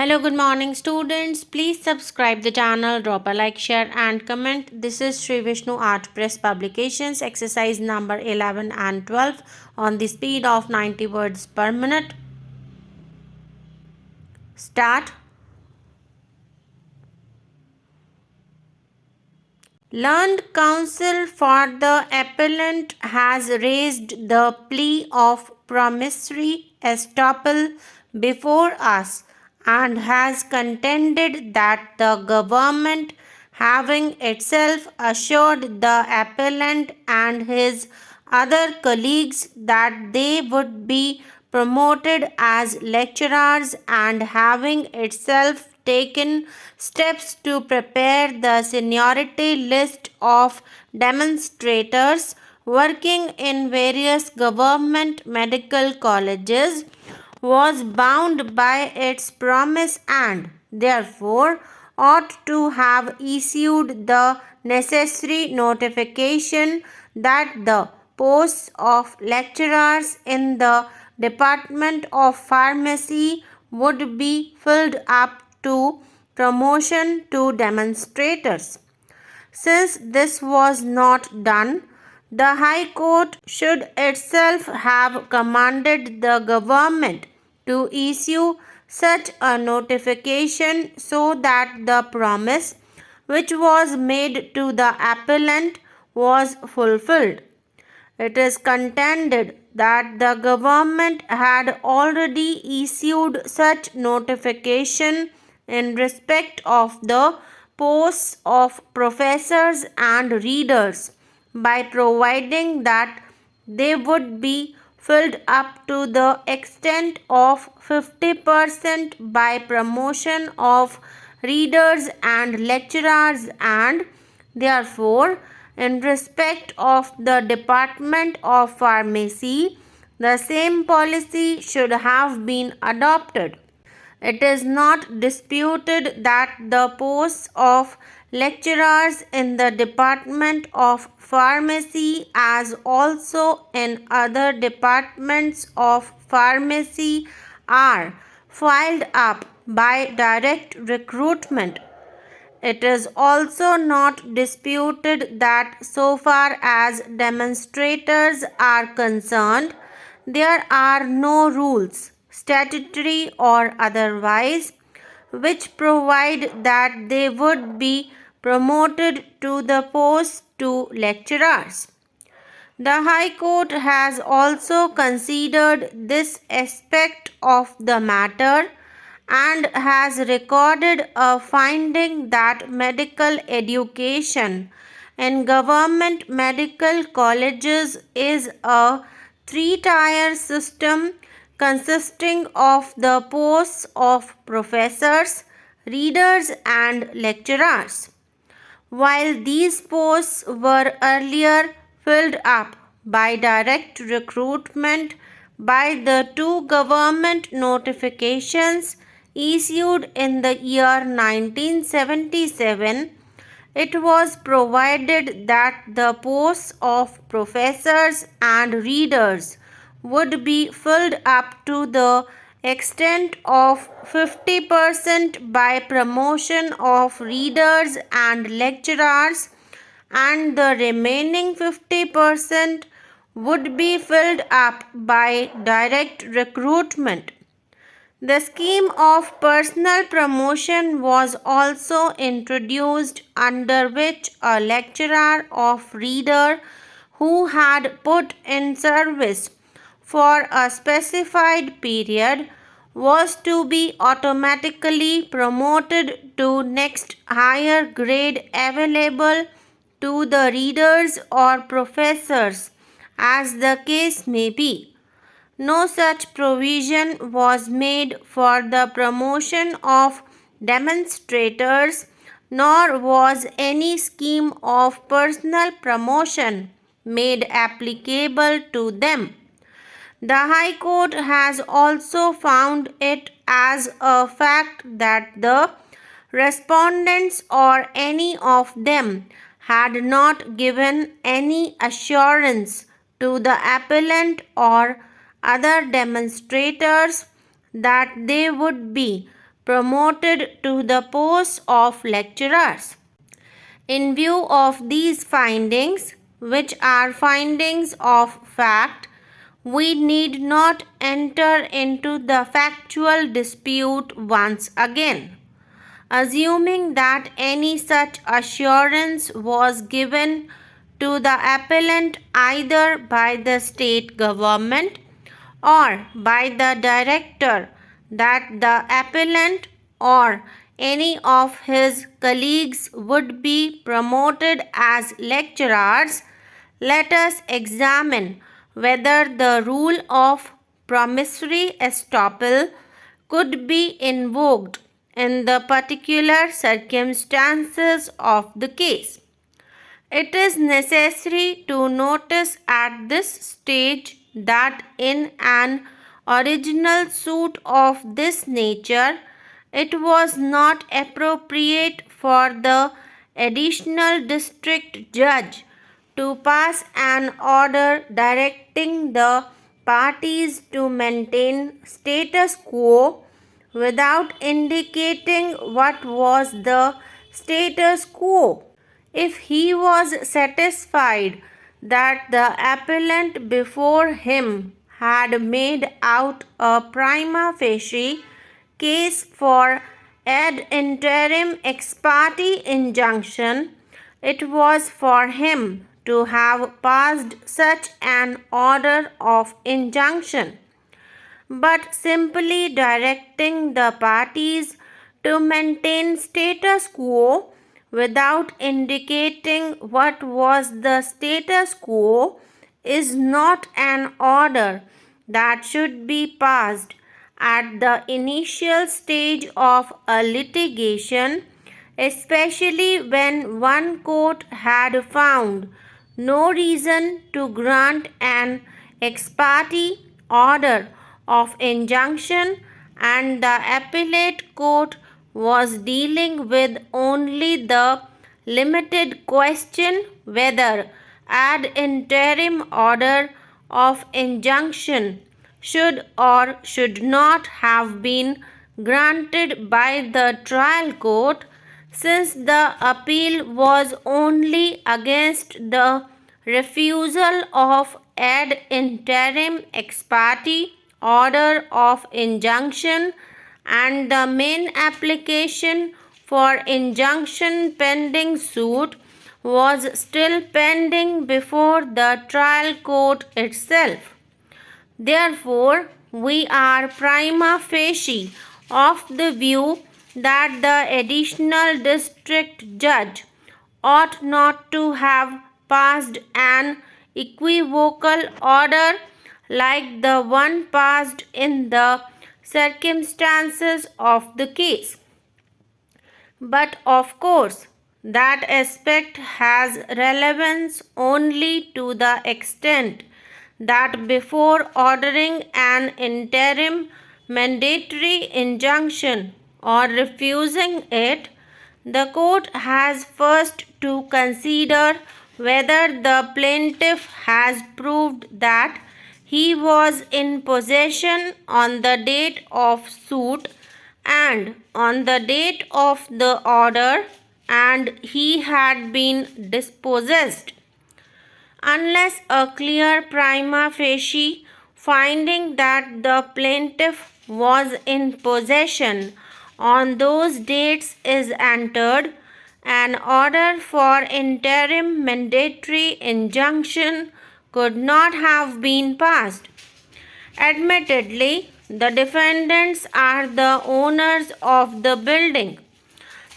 Hello, good morning, students. Please subscribe the channel, drop a like, share, and comment. This is Shree Vishnu Art Press Publications, exercise number 11 and 12 on the speed of 90 words per minute. Start. Learned counsel for the appellant has raised the plea of promissory estoppel before us and has contended that the government, having itself assured the appellant and his other colleagues that they would be promoted as lecturers and having itself taken steps to prepare the seniority list of demonstrators working in various government medical colleges, was bound by its promise and, therefore, ought to have issued the necessary notification that the posts of lecturers in the Department of Pharmacy would be filled up to promotion to demonstrators. Since this was not done, the High Court should itself have commanded the government to issue such a notification so that the promise which was made to the appellant was fulfilled. It is contended that the government had already issued such notification in respect of the posts of professors and readers by providing that they would be filled up to the extent of 50% by promotion of readers and lecturers, and therefore in respect of the Department of Pharmacy, the same policy should have been adopted. It is not disputed that the posts of lecturers in the Department of Pharmacy, as also in other departments of pharmacy, are filled up by direct recruitment. It is also not disputed that so far as demonstrators are concerned, there are no rules, statutory or otherwise, which provide that they would be promoted to the post to lecturers. The High Court has also considered this aspect of the matter and has recorded a finding that medical education in government medical colleges is a three-tier system consisting of the posts of professors, readers, and lecturers. While these posts were earlier filled up by direct recruitment by the two government notifications issued in the year 1977, it was provided that the posts of professors and readers would be filled up to the extent of 50% by promotion of readers and lecturers, and the remaining 50% would be filled up by direct recruitment. The scheme of personal promotion was also introduced, under which a lecturer or reader who had put in service for a specified period was to be automatically promoted to next higher grade available to the readers or professors, as the case may be. No such provision was made for the promotion of demonstrators, nor was any scheme of personal promotion made applicable to them. The High Court has also found it as a fact that the respondents or any of them had not given any assurance to the appellant or other demonstrators that they would be promoted to the post of lecturers. In view of these findings, which are findings of fact, we need not enter into the factual dispute once again. Assuming that any such assurance was given to the appellant either by the state government or by the director that the appellant or any of his colleagues would be promoted as lecturers, let us examine whether the rule of promissory estoppel could be invoked in the particular circumstances of the case. It is necessary to notice at this stage that in an original suit of this nature, it was not appropriate for the additional district judge to pass an order directing the parties to maintain status quo without indicating what was the status quo. If he was satisfied that the appellant before him had made out a prima facie case for ad interim ex parte injunction, it was for him to have passed such an order of injunction. But simply directing the parties to maintain status quo without indicating what was the status quo is not an order that should be passed at the initial stage of a litigation, especially when one court had found no reason to grant an ex parte order of injunction and the appellate court was dealing with only the limited question whether ad interim order of injunction should or should not have been granted by the trial court, since the appeal was only against the refusal of ad interim ex parte order of injunction, and the main application for injunction pending suit was still pending before the trial court itself. Therefore, we are prima facie of the view that the additional district judge ought not to have passed an equivocal order like the one passed in the circumstances of the case. But of course, that aspect has relevance only to the extent that before ordering an interim mandatory injunction or refusing it, the court has first to consider whether the plaintiff has proved that he was in possession on the date of suit and on the date of the order, and he had been dispossessed. Unless a clear prima facie finding that the plaintiff was in possession on those dates is entered, an order for interim mandatory injunction could not have been passed. Admittedly, the defendants are the owners of the building.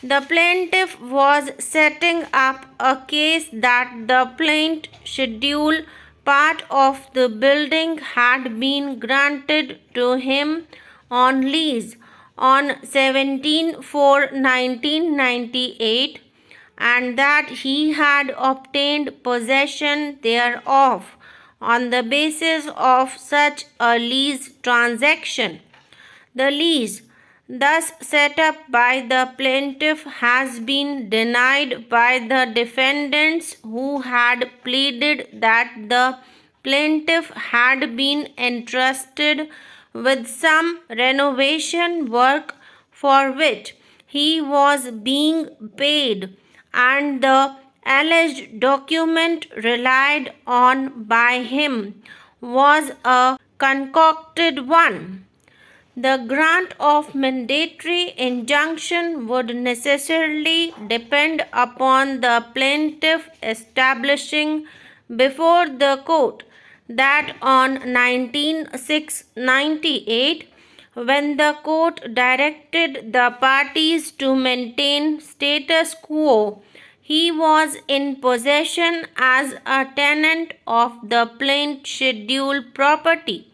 The plaintiff was setting up a case that the plaintiff schedule part of the building had been granted to him on lease on 17/4/1998 and that he had obtained possession thereof on the basis of such a lease transaction. The lease thus set up by the plaintiff has been denied by the defendants, who had pleaded that the plaintiff had been entrusted with some renovation work for which he was being paid, and the alleged document relied on by him was a concocted one. The grant of mandatory injunction would necessarily depend upon the plaintiff establishing before the court that on 1998, when the court directed the parties to maintain status quo, he was in possession as a tenant of the plaintiff's scheduled property.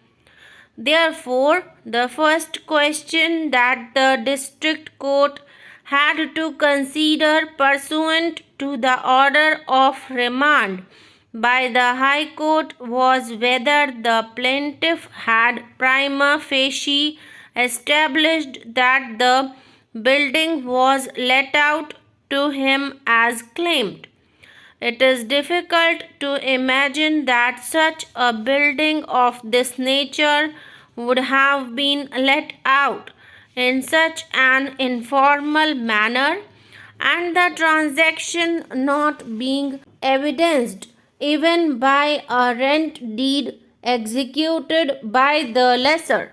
Therefore, the first question that the district court had to consider pursuant to the order of remand by the High Court was whether the plaintiff had prima facie established that the building was let out to him as claimed. It is difficult to imagine that such a building of this nature would have been let out in such an informal manner, and the transaction not being evidenced even by a rent deed executed by the lessor.